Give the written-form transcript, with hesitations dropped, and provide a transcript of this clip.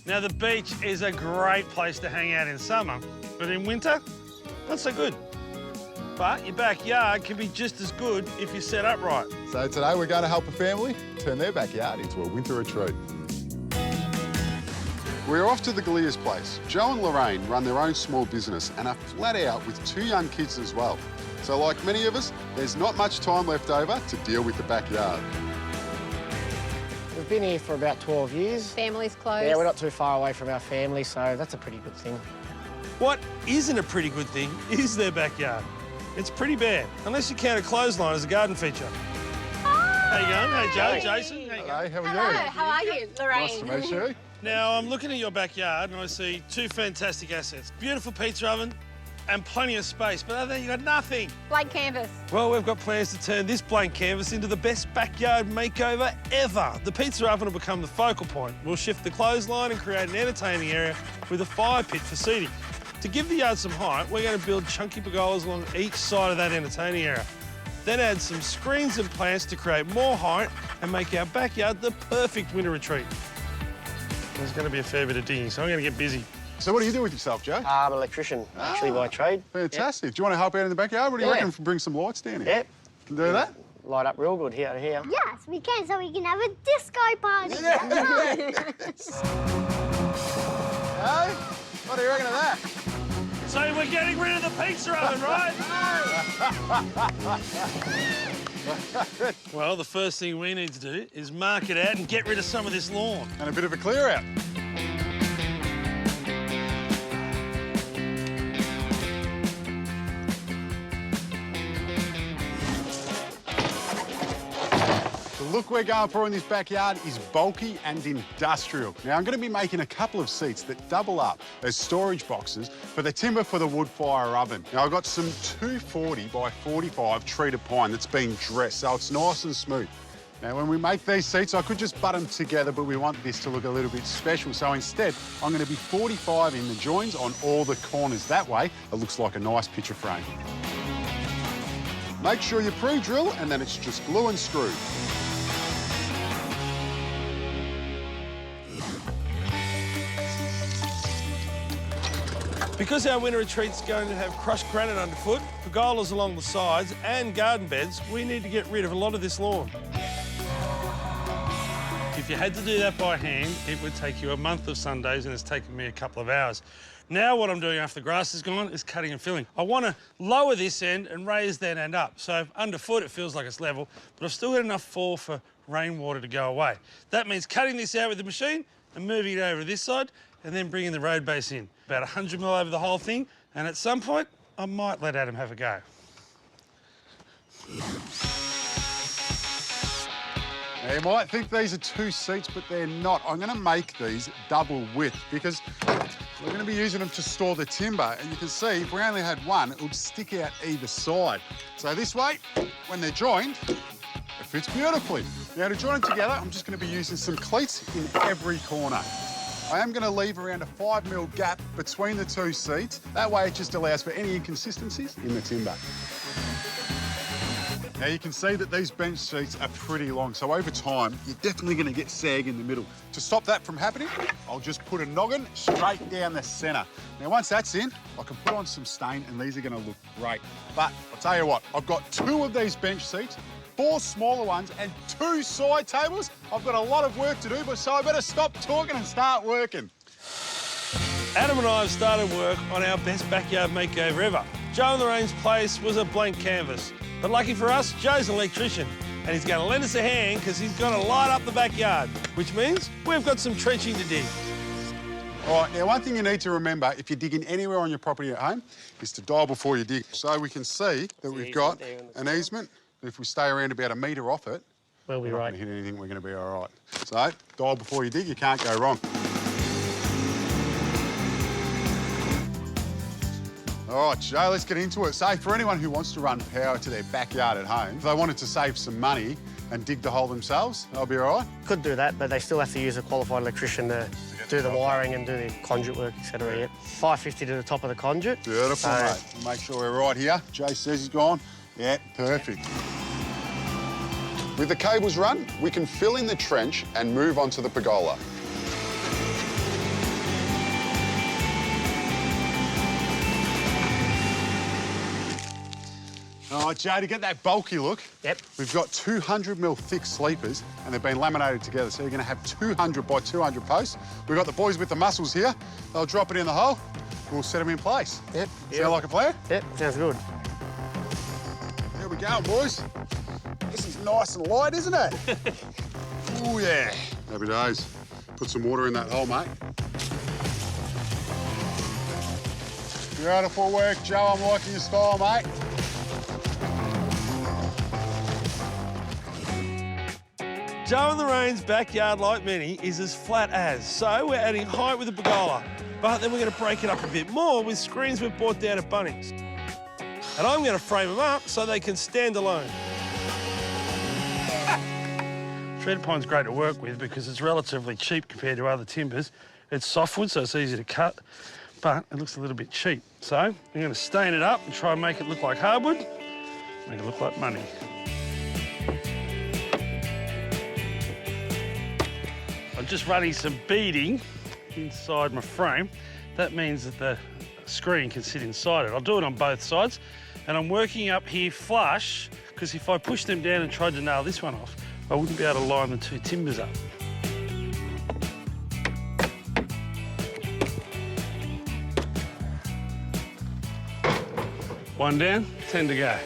Now, the beach is a great place to hang out in summer, but in winter, not so good. But your backyard can be just as good if you set up right. So today we're going to help a family turn their backyard into a winter retreat. We're off to the Gallia's place. Joe and Lorraine run their own small business and are flat out with 2 young kids as well. So like many of us, there's not much time left over to deal with the backyard. We've been here for about 12 years. Family's close. Yeah, we're not too far away from our family, so that's a pretty good thing. What isn't a pretty good thing is their backyard. It's pretty bad, unless you count a clothesline as a garden feature. How you going? Hey, Joe, Jason. How you going? Hey, how are Hello, you? how are you, Lorraine? Nice to meet you. Now, I'm looking at your backyard and I see 2 fantastic assets. Beautiful pizza oven and plenty of space, but other than that, you got nothing. Blank canvas. Well, we've got plans to turn this blank canvas into the best backyard makeover ever. The pizza oven will become the focal point. We'll shift the clothesline and create an entertaining area with a fire pit for seating. To give the yard some height, we're going to build chunky pergolas along each side of that entertaining area. Then add some screens and plants to create more height and make our backyard the perfect winter retreat. There's going to be a fair bit of digging, so I'm going to get busy. So what do you do with yourself, Joe? I'm an electrician, actually, by trade. Fantastic. Yep. Do you want to help out in the backyard? What do you reckon if we bring some lights down here? Yep. Can do that? Light up real good here. Yes, we can, so we can have a disco party. Yes. Hey, what do you reckon of that? So we're getting rid of the pizza oven, right? Well, the first thing we need to do is mark it out and get rid of some of this lawn. And a bit of a clear out. The look we're going for in this backyard is bulky and industrial. Now, I'm going to be making a couple of seats that double up as storage boxes for the timber for the wood fire oven. Now, I've got some 240 by 45 treated pine that's been dressed, so it's nice and smooth. Now, when we make these seats, I could just butt them together, but we want this to look a little bit special. So instead, I'm going to be 45 in the joins on all the corners. That way, it looks like a nice picture frame. Make sure you pre-drill, and then it's just glue and screw. Because our winter retreat's going to have crushed granite underfoot, pergolas along the sides and garden beds, we need to get rid of a lot of this lawn. If you had to do that by hand, it would take you a month of Sundays, and it's taken me a couple of hours. Now what I'm doing after the grass is gone is cutting and filling. I want to lower this end and raise that end up. So underfoot it feels like it's level, but I've still got enough fall for rainwater to go away. That means cutting this out with the machine and moving it over to this side and then bringing the road base in. About 100 mil over the whole thing, and at some point, I might let Adam have a go. Now, you might think these are 2 seats, but they're not. I'm going to make these double width because we're going to be using them to store the timber. And you can see, if we only had one, it would stick out either side. So this way, when they're joined, it fits beautifully. Now, to join them together, I'm just going to be using some cleats in every corner. I am going to leave around a 5 mil gap between the 2 seats. That way, it just allows for any inconsistencies in the timber. Now, you can see that these bench seats are pretty long, so over time, you're definitely going to get sag in the middle. To stop that from happening, I'll just put a noggin straight down the centre. Now, once that's in, I can put on some stain, and these are going to look great. But I'll tell you what, I've got 2 of these bench seats, 4 smaller ones, and 2 side tables. I've got a lot of work to do, but so I better stop talking and start working. Adam and I have started work on our best backyard makeover ever. Joe and Lorraine's place was a blank canvas. But lucky for us, Joe's an electrician, and he's going to lend us a hand because he's going to light up the backyard, which means we've got some trenching to dig. All right, now one thing you need to remember if you're digging anywhere on your property at home is to dial before you dig. So we can see that we've got an easement. If we stay around about 1 metre off it, We'll be we're not right. going to hit anything, we're going to be all right. So, dial before you dig, you can't go wrong. All right, Joe, let's get into it. So, for anyone who wants to run power to their backyard at home, if they wanted to save some money and dig the hole themselves, they'll be all right? Could do that, but they still have to use a qualified electrician to do the wiring and do the conduit work, etc. Yeah. 550 to the top of the conduit. Beautiful, mate. We'll make sure we're right here. Jay says he's gone. Yeah, perfect. With the cables run, we can fill in the trench and move on to the pergola. All right, Joe, to get that bulky look, Yep. we've got 200mm thick sleepers, and they've been laminated together, so you're going to have 200 by 200 posts. We've got the boys with the muscles here. They'll drop it in the hole, and we'll set them in place. Yep. Sound like a plan? Yep, sounds good. Here we go, boys. This is nice and light, isn't it? Oh, yeah. Happy days. Put some water in that hole, mate. Beautiful work, Joe. I'm liking your style, mate. Joe and Lorraine's backyard, like many, is as flat as. So we're adding height with a pergola. But then we're going to break it up a bit more with screens we've bought down at Bunnings. And I'm going to frame them up so they can stand alone. Shredded pine's great to work with because it's relatively cheap compared to other timbers. It's softwood, so it's easy to cut, but it looks a little bit cheap. So I'm going to stain it up and try and make it look like hardwood, make it look like money. I'm just running some beading inside my frame. That means that the screen can sit inside it. I'll do it on both sides, and I'm working up here flush, because if I push them down and tried to nail this one off, I wouldn't be able to line the two timbers up. One down, 10 to go.